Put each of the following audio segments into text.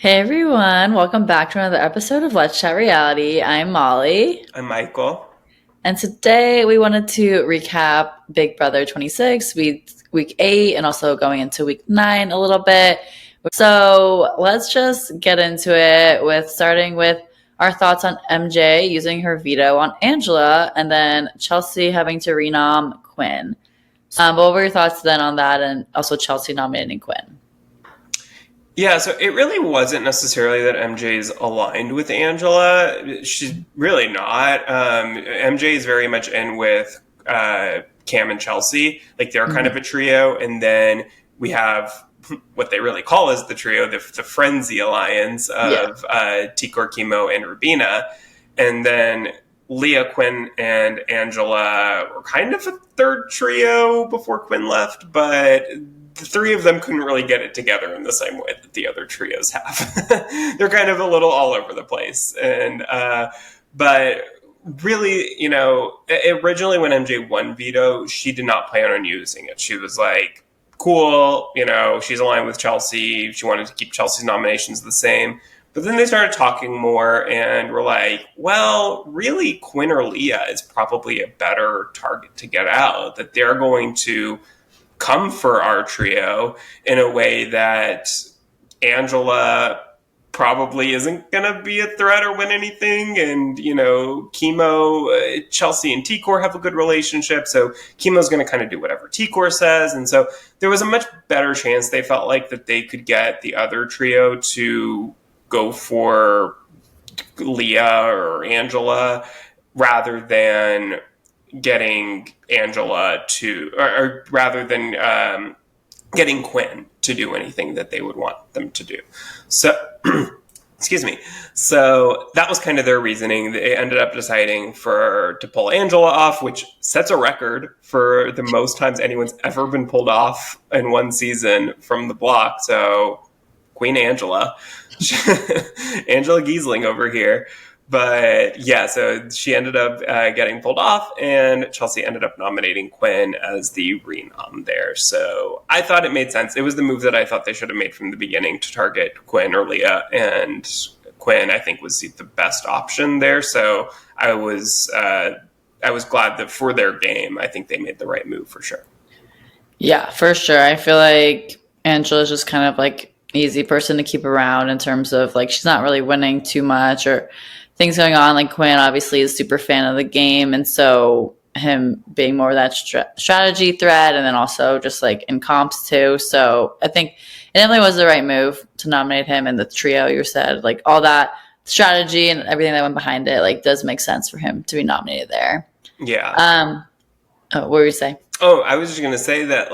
Hey everyone, welcome back to another episode of Let's Chat Reality. I'm Molly, I'm Michael. and today we wanted to recap Big Brother 26, week 8, and also going into week 9 a little bit. So let's just get into it with starting with our thoughts on MJ using her veto on Angela, and then Chelsea having to renom Quinn. What were your thoughts then on that, and also Chelsea nominating Quinn? Yeah, so it really wasn't necessarily that MJ is aligned with Angela. She's really not. MJ is very much in with Cam and Chelsea. Like they're kind of a trio. And then we have what they really call as the trio, the Frenzy Alliance Yeah. of Tikor, Chemo, and Rubina. And then Leah, Quinn, and Angela were kind of a third trio before Quinn left, but the three of them couldn't really get it together in the same way that the other trios have. They're kind of a little all over the place. But really, originally when MJ won veto, she did not plan on using it. She was like, cool, she's aligned with Chelsea. She wanted to keep Chelsea's nominations the same. But then they started talking more and were like, well, really, Quinn or Leah is probably a better target to get out, that they're going to come for our trio in a way that Angela probably isn't going to be a threat or win anything. And, Chemo, Chelsea and Tikor have a good relationship. So Chemo's going to kind of do whatever Tikor says. And so there was a much better chance they felt like that they could get the other trio to go for Leah or Angela rather than getting Angela or rather than getting Quinn to do anything that they would want them to do. So, excuse me. So that was kind of their reasoning. They ended up deciding to pull Angela off, which sets a record for the most times anyone's ever been pulled off in one season from the block. So Queen Angela, Angela Giesling over here. But yeah, so she ended up getting pulled off, and Chelsea ended up nominating Quinn as the renom there. So I thought it made sense. It was the move that I thought they should have made from the beginning to target Quinn or Leah, and Quinn I think was the best option there. So I was glad that for their game, I think they made the right move for sure. Yeah, for sure. I feel like Angela's just kind of like easy person to keep around in terms of like she's not really winning too much or things going on. Like Quinn obviously is a super fan of the game, and so him being more of that strategy threat, and then also just like in comps too. So I think it definitely was the right move to nominate him, and the trio you said, like all that strategy and everything that went behind it, like does make sense for him to be nominated there. Yeah. What were you saying? Oh, I was just going to say that,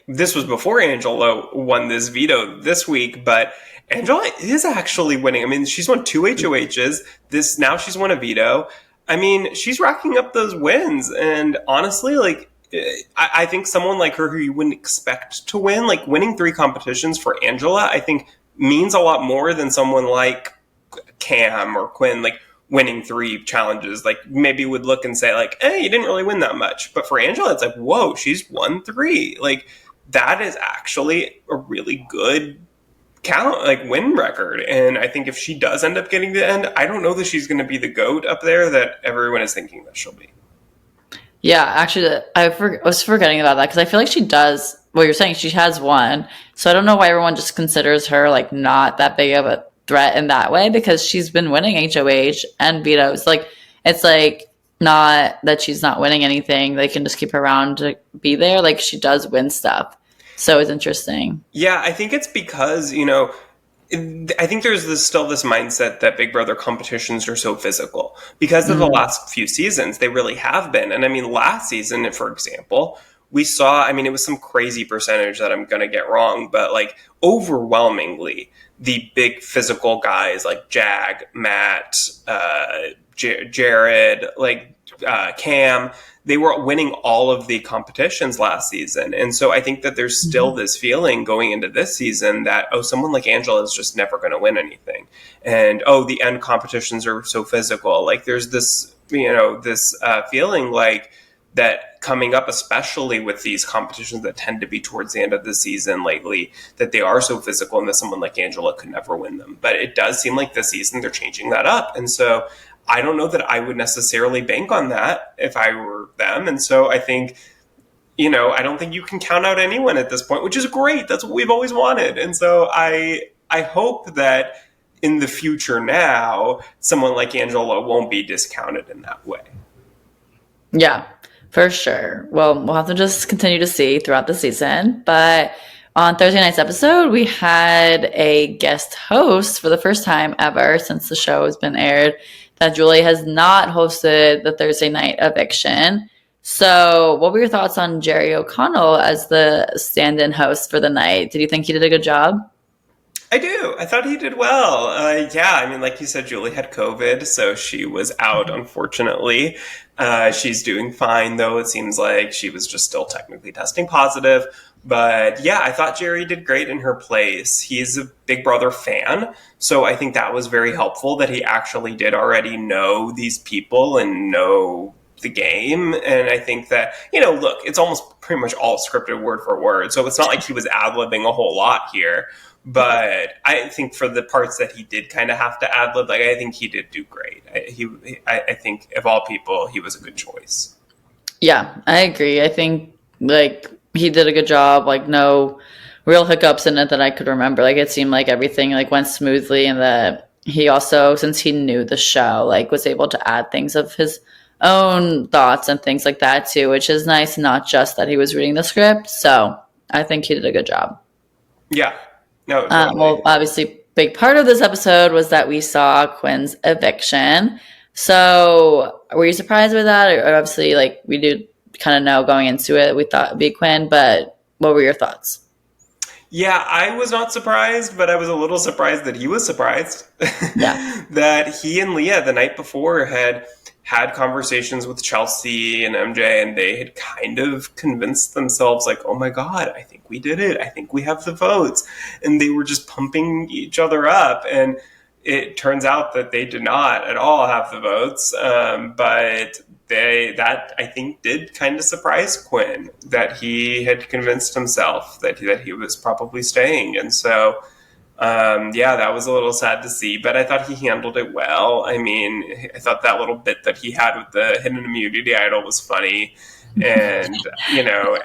this was before Angela won this veto this week, but Angela is actually winning. I mean, she's won 2 HOHs. Now she's won a veto. I mean, she's racking up those wins. And honestly, I think someone like her who you wouldn't expect to win, like winning 3 competitions for Angela, I think means a lot more than someone like Cam or Quinn, like winning 3 challenges. Like maybe would look and say like, hey, you didn't really win that much. But for Angela, it's like, whoa, she's won 3. Like that is actually a really good win record. And I think if she does end up getting the end, I don't know that she's going to be the GOAT up there that everyone is thinking that she'll be. Yeah, actually, I was forgetting about that because I feel like she does what you're saying. She has won, so I don't know why everyone just considers her like not that big of a threat in that way because she's been winning HOH and vetoes. Like it's like not that she's not winning anything. They can just keep her around to be there. Like she does win stuff, so it's interesting. Yeah, I think it's because I think there's still this mindset that Big Brother competitions are so physical because of the last few seasons. They really have been. And I mean, last season, for example, we saw, it was some crazy percentage that I'm going to get wrong, but like overwhelmingly, the big physical guys like Jag, Matt, Jared, Cam, they were winning all of the competitions last season. And so I think that there's still this feeling going into this season that, someone like Angela is just never going to win anything. And, the end competitions are so physical. Like there's this, this feeling like that coming up, especially with these competitions that tend to be towards the end of the season lately, that they are so physical and that someone like Angela could never win them. But it does seem like this season they're changing that up. And so I don't know that I would necessarily bank on that if I were them. And so I think, I don't think you can count out anyone at this point, which is great. That's what we've always wanted. And so I hope that in the future now, someone like Angela won't be discounted in that way. Yeah, for sure. Well, we'll have to just continue to see throughout the season. But on Thursday night's episode, we had a guest host for the first time ever since the show has been aired, that Julie has not hosted the Thursday night eviction. So what were your thoughts on Jerry O'Connell as the stand-in host for the night? Did you think he did a good job? I do. I thought he did well. Yeah, I mean, like you said, Julie had COVID, so she was out, unfortunately. She's doing fine, though. It seems like she was just still technically testing positive. But yeah, I thought Jerry did great in her place. He's a Big Brother fan, so I think that was very helpful that he actually did already know these people and know the game. And I think that, look, it's almost pretty much all scripted word for word, so it's not like he was ad-libbing a whole lot here. But I think for the parts that he did kind of have to ad-lib, like, I think he did do great. I think of all people, he was a good choice. Yeah, I agree. I think, like, he did a good job. Like, no real hiccups in it that I could remember. Like, it seemed like everything, like, went smoothly, and that he also, since he knew the show, like, was able to add things of his own thoughts and things like that, too, which is nice, not just that he was reading the script. So I think he did a good job. Yeah. No, totally. Well, obviously, big part of this episode was that we saw Quinn's eviction. So, were you surprised with that? Or obviously, like, we did kind of know going into it, we thought it'd be Quinn, but what were your thoughts? Yeah, I was not surprised, but I was a little surprised that he was surprised. Yeah. That he and Leah the night before had conversations with Chelsea and MJ, and they had kind of convinced themselves, like, oh my God, I think we did it. I think we have the votes. And they were just pumping each other up. And it turns out that they did not at all have the votes. But that I think did kind of surprise Quinn, that he had convinced himself that he was probably staying. And so, yeah, that was a little sad to see, but I thought he handled it well. I mean, I thought that little bit that he had with the hidden immunity idol was funny. And,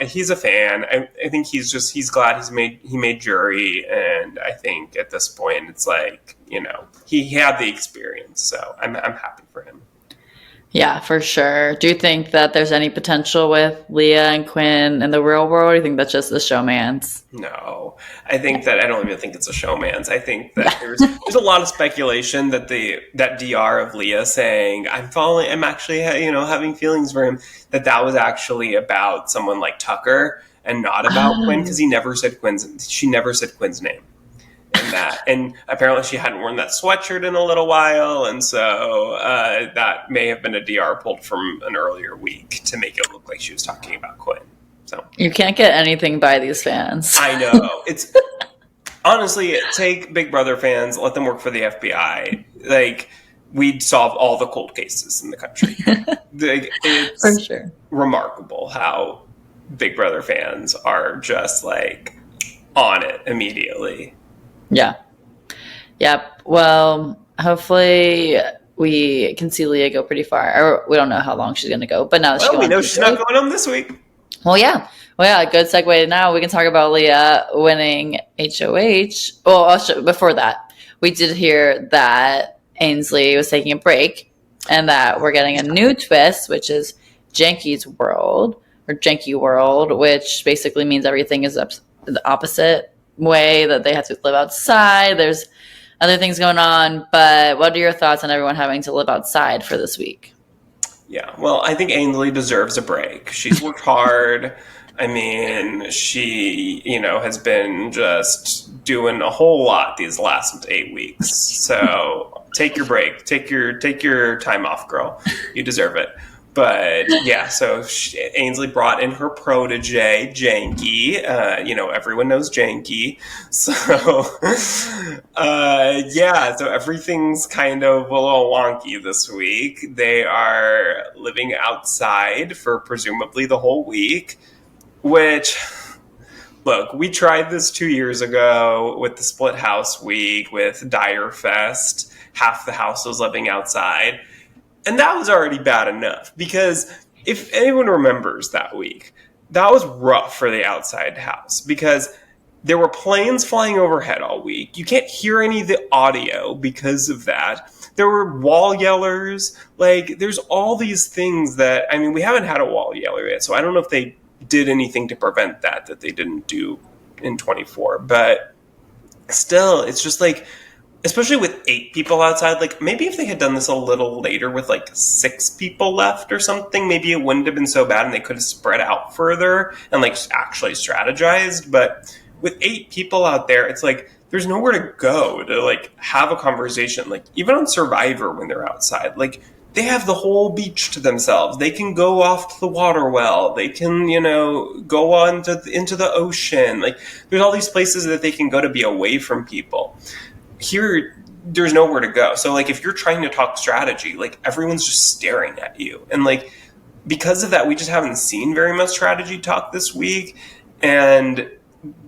he's a fan. I think he's glad he made jury. And I think at this point, it's like, he had the experience. So I'm happy for him. Yeah, for sure. Do you think that there's any potential with Leah and Quinn in the real world? Or do you think that's just the showman's? No, I don't even think it's a showman's. I think that there's a lot of speculation that that DR of Leah saying I'm actually having feelings for him, that was actually about someone like Tucker and not about Quinn, because she never said Quinn's name. And apparently she hadn't worn that sweatshirt in a little while, and so that may have been a DR pulled from an earlier week to make it look like she was talking about Quinn. So you can't get anything by these fans. I know. It's honestly, take Big Brother fans, let them work for the FBI. Like, we'd solve all the cold cases in the country. It's for sure remarkable how Big Brother fans are just like on it immediately. Yeah. Yep. Well, hopefully we can see Leah go pretty far. Or we don't know how long she's going to go, but now we know she's not going home this week. Well, yeah. Good segue. Now we can talk about Leah winning HOH. Well, before that, we did hear that Ainsley was taking a break and that we're getting a new twist, which is Janky's World, or Janky World, which basically means everything is the opposite way, that they have to live outside. There's other things going on, but what are your thoughts on everyone having to live outside for this week? Yeah, well, I think Ainsley deserves a break. She's worked hard. I mean, she, has been just doing a whole lot these last 8 weeks. So take your break. Take your time off, girl. You deserve it. But yeah, so Ainsley brought in her protege, Janky. Everyone knows Janky. So, yeah, so everything's kind of a little wonky this week. They are living outside for presumably the whole week, which, look, we tried this 2 years ago with the split house week with Dire Fest. Half the house was living outside. And that was already bad enough, because if anyone remembers that week, that was rough for the outside house, because there were planes flying overhead all week. You can't hear any of the audio because of that. There were wall yellers. Like, there's all these things that, I mean, we haven't had a wall yeller yet, so I don't know if they did anything to prevent that they didn't do in 24. But still, it's just like, especially with 8 people outside, like maybe if they had done this a little later with like 6 people left or something, maybe it wouldn't have been so bad and they could have spread out further and like actually strategized. But with 8 people out there, it's like there's nowhere to go to like have a conversation. Like even on Survivor when they're outside, like they have the whole beach to themselves. They can go off to the water well. They can, go on into the ocean. Like there's all these places that they can go to be away from people. Here, there's nowhere to go. So, like, if you're trying to talk strategy, like, everyone's just staring at you. And, like, because of that, we just haven't seen very much strategy talk this week. And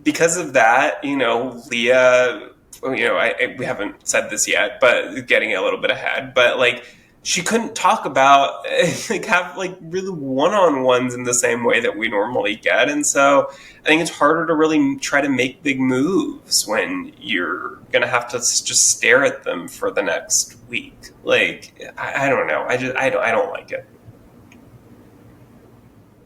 because of that, Leah, we haven't said this yet, but getting a little bit ahead. But, like, she couldn't talk about, like, have, like, really one-on-ones in the same way that we normally get. And so I think it's harder to really try to make big moves when you're going to have to just stare at them for the next week. Like, I don't know. I don't like it.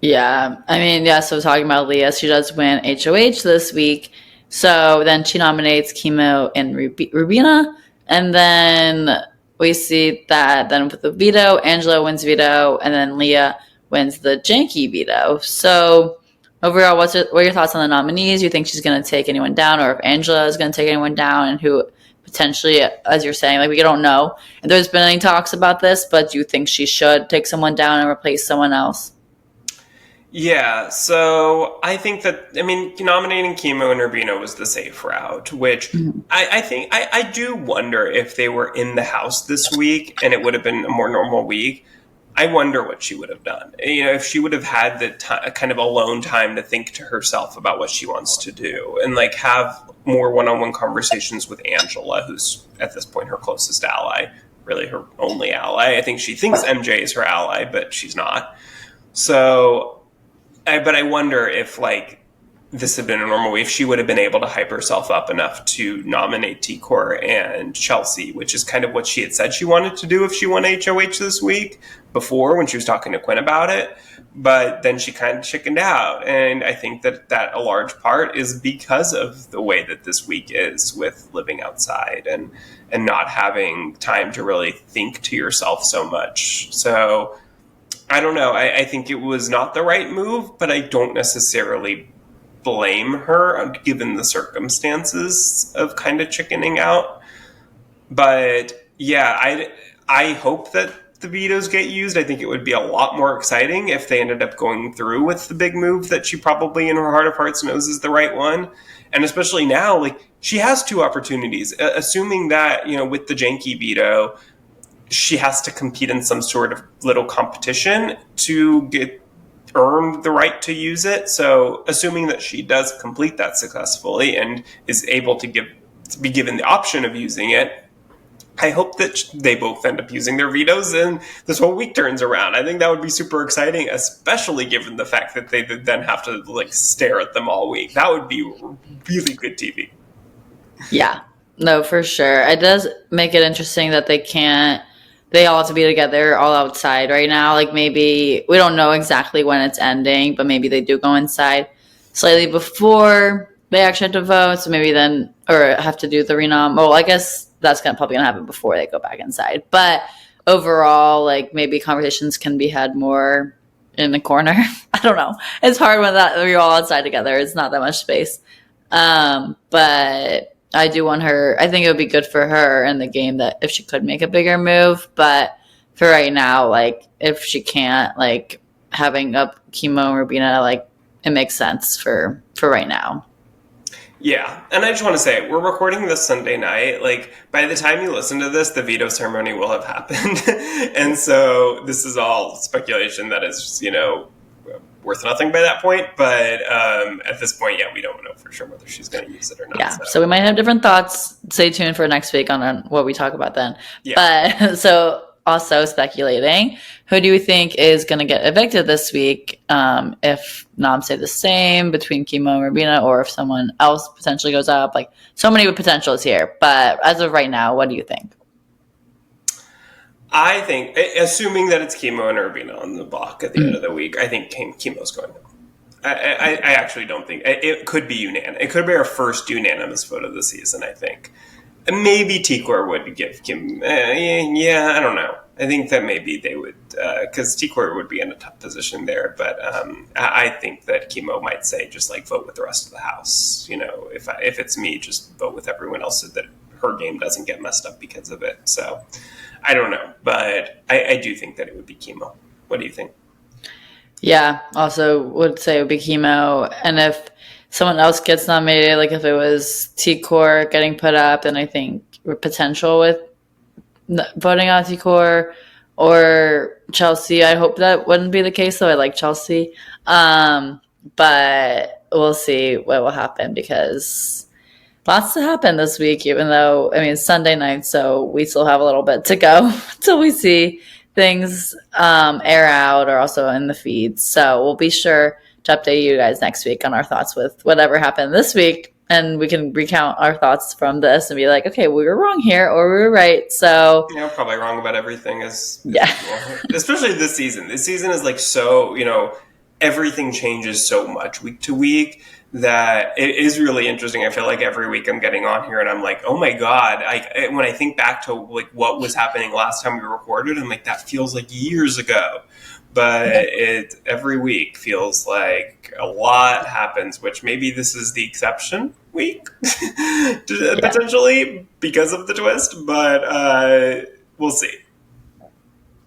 Yeah. I mean, yeah, so talking about Leah, she does win HOH this week. So then she nominates Chemo and Rubina. And then we see that then with the veto, Angela wins veto, and then Leah wins the janky veto. So overall, what are your thoughts on the nominees? You think she's going to take anyone down, or if Angela is going to take anyone down, and who potentially, as you're saying, like we don't know. And there's been any talks about this, but do you think she should take someone down and replace someone else? Yeah, so I think that, nominating Chemo and Rubina was the safe route, which I think, I do wonder if they were in the house this week and it would have been a more normal week. I wonder what she would have done. If she would have had the kind of alone time to think to herself about what she wants to do and like have more one-on-one conversations with Angela, who's at this point her closest ally, really her only ally. I think she thinks MJ is her ally, but she's not. So, but I wonder if like this had been a normal week, if she would have been able to hype herself up enough to nominate T-Core and Chelsea, which is kind of what she had said she wanted to do if she won HOH this week before when she was talking to Quinn about it. But then she kind of chickened out. And I think that a large part is because of the way that this week is with living outside and not having time to really think to yourself so much. So I don't know. I think it was not the right move, but I don't necessarily blame her given the circumstances of kind of chickening out. But yeah, I hope that the vetoes get used. I think it would be a lot more exciting if they ended up going through with the big move that she probably in her heart of hearts knows is the right one. And especially now, like she has 2 opportunities, assuming that, with the janky veto, she has to compete in some sort of little competition to earn the right to use it. So assuming that she does complete that successfully and is able to be given the option of using it, I hope that they both end up using their vetoes and this whole week turns around. I think that would be super exciting, especially given the fact that they then have to like stare at them all week. That would be really good TV. Yeah, no, for sure. It does make it interesting that they all have to be together all outside right now. Like maybe we don't know exactly when it's ending, but maybe they do go inside slightly before they actually have to vote. So maybe then, or have to do the renom. Well, I guess that's probably going to happen before they go back inside. But overall, like maybe conversations can be had more in the corner. I don't know. It's hard when you're all outside together. It's not that much space. But I do want her, I think it would be good for her in the game that if she could make a bigger move, but for right now, like if she can't, like having up Chemo and Rubina, like it makes sense for right now. Yeah, and I just want to say, we're recording this Sunday night. Like, by the time you listen to this, the veto ceremony will have happened. And so this is all speculation that is, worth nothing by that point. But at this point, yeah, we don't know for sure whether she's going to use it or not. Yeah, so we might have different thoughts. Stay tuned for next week on what we talk about then. Yeah. But so also speculating, who do you think is going to get evicted this week? If noms stay the same between Chemo and Rubina, or if someone else potentially goes up, like so many potentials here. But as of right now, what do you think? I think, assuming that it's Chemo and Rubina on the block at the end of the week, I think Chemo's going up. I actually don't think it could be unanimous. It could be our first unanimous vote of the season, I think. Maybe Tikor would give Kim. Yeah, I don't know. I think that maybe they would, because Tikor would be in a tough position there. But I think that Chemo might say, just like vote with the rest of the house. If it's me, just vote with everyone else so that her game doesn't get messed up because of it. So I don't know, but I do think that it would be Chemo. What do you think? Yeah, also would say it would be Chemo, and if someone else gets nominated, like if it was Tikor getting put up, then I think potential with voting out Tikor or Chelsea. I hope that wouldn't be the case, though. I like Chelsea. But we'll see what will happen because lots to happen this week, even though, it's Sunday night, so we still have a little bit to go until we see things air out or also in the feeds. So we'll be sure to update you guys next week on our thoughts with whatever happened this week. And we can recount our thoughts from this and be like, okay, we were wrong here or we were right. So probably wrong about everything yeah. Especially this season. This season is like so, everything changes so much week to week that it is really interesting. I feel like every week I'm getting on here and I'm like, oh my God. When I think back to like what was happening last time we recorded, I'm like, that feels like years ago. But it every week feels like a lot happens, which maybe this is the exception week, potentially because of the twist, but we'll see.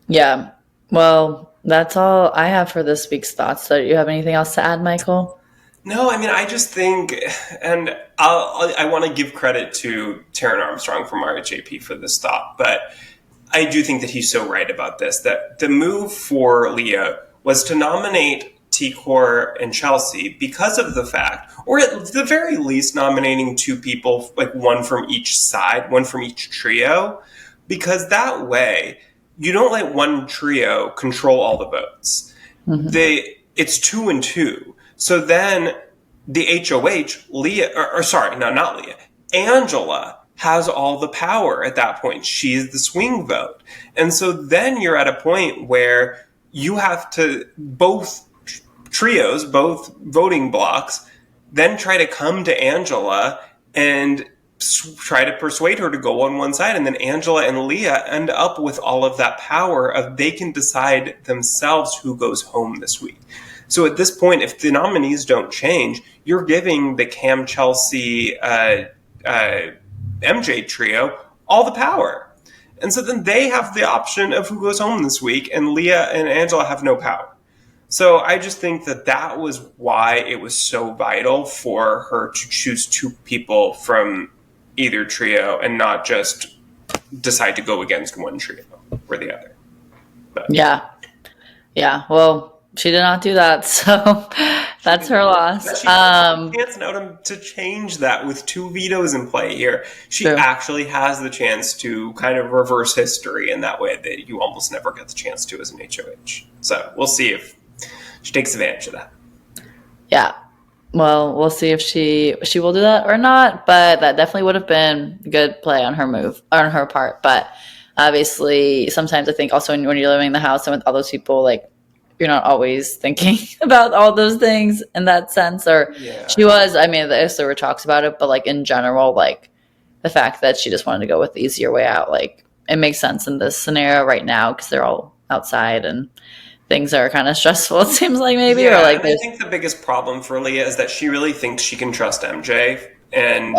Yeah. Well, that's all I have for this week's thoughts. So do you have anything else to add, Michael? No, I just think, and I want to give credit to Taran Armstrong from RHAP for this thought, but I do think that he's so right about this, that the move for Leah was to nominate Tikor and Chelsea because of the fact, or at the very least nominating two people, like one from each side, one from each trio, because that way you don't let one trio control all the votes. Mm-hmm. It's 2 and 2. So then the HOH, Leah, not Leah, Angela has all the power at that point. She's the swing vote. And so then you're at a point where you have to, both trios, both voting blocks, then try to come to Angela and try to persuade her to go on one side. And then Angela and Leah end up with all of that power of they can decide themselves who goes home this week. So at this point, if the nominees don't change, you're giving the Cam, Chelsea, MJ trio all the power. And so then they have the option of who goes home this week, and Leah and Angela have no power. So I just think that was why it was so vital for her to choose two people from either trio and not just decide to go against one trio or the other. But. Yeah. Well, she did not do that, so that's her loss. She has a chance now to change that with two vetoes in play here. She actually has the chance to kind of reverse history in that way that you almost never get the chance to as an HOH. So we'll see if she takes advantage of that. Yeah. Well, we'll see if she will do that or not, but that definitely would have been a good play on her part. But obviously, sometimes I think also when you're living in the house and with all those people, like, you're not always thinking about all those things in that sense. Or she was, there were talks about it, but like in general, like the fact that she just wanted to go with the easier way out, like it makes sense in this scenario right now because they're all outside and things are kind of stressful, it seems like maybe. Yeah, or I think the biggest problem for Leah is that she really thinks she can trust MJ. And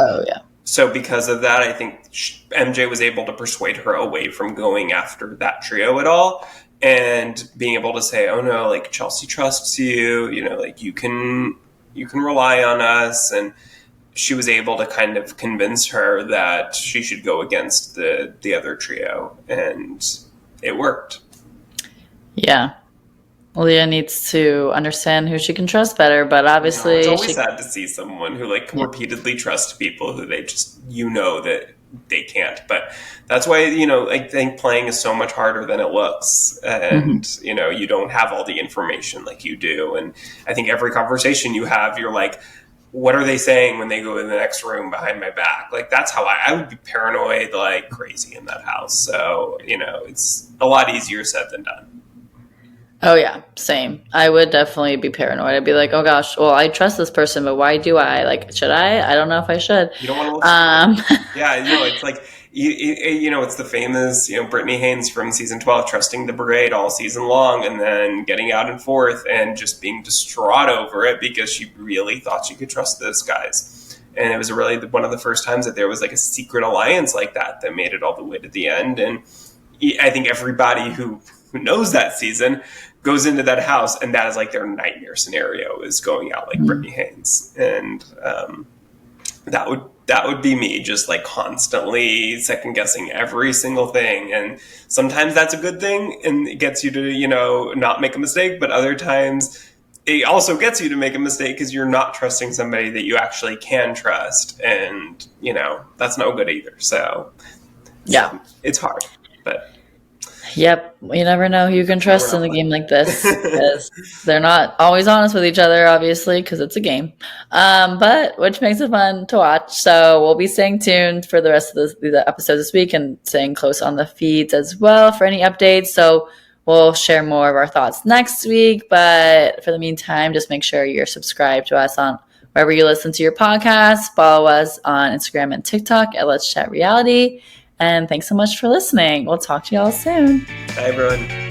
so because of that, I think MJ was able to persuade her away from going after that trio at all, and being able to say, "Oh no, like Chelsea trusts you. You know, like you can rely on us." And she was able to kind of convince her that she should go against the other trio, and it worked. Yeah. Leah needs to understand who she can trust better, but obviously It's always she, sad to see someone who like yeah. repeatedly trusts people who they just that they can't. But that's why I think playing is so much harder than it looks, Mhm. and you don't have all the information like you do. And I think every conversation you have, you're like, what are they saying when they go in the next room behind my back? Like that's how I would be paranoid like crazy in that house. So it's a lot easier said than done. Oh yeah, same. I would definitely be paranoid. I'd be like, oh gosh, well, I trust this person, but why do I? Like, should I? I don't know if I should. You don't want to look stupid. Yeah, it's like it's the famous Brittany Haynes from season 12 trusting the brigade all season long, and then getting out in fourth and just being distraught over it because she really thought she could trust those guys. And it was really one of the first times that there was like a secret alliance like that made it all the way to the end. And I think everybody who knows that season goes into that house, and that is like their nightmare scenario, is going out like Brittany Haynes. And that would be me, just like constantly second guessing every single thing. And sometimes that's a good thing and it gets you to not make a mistake, but other times it also gets you to make a mistake because you're not trusting somebody that you actually can trust, and that's no good either. So Yeah. it's hard, but Yep. You never know who you can trust in a game like this, because they're not always honest with each other, obviously, because it's a game. But which makes it fun to watch. So we'll be staying tuned for the rest of the episodes this week and staying close on the feeds as well for any updates. So we'll share more of our thoughts next week. But for the meantime, just make sure you're subscribed to us on wherever you listen to your podcasts. Follow us on Instagram and TikTok at Let's Chat Reality. And thanks so much for listening. We'll talk to y'all soon. Bye, everyone.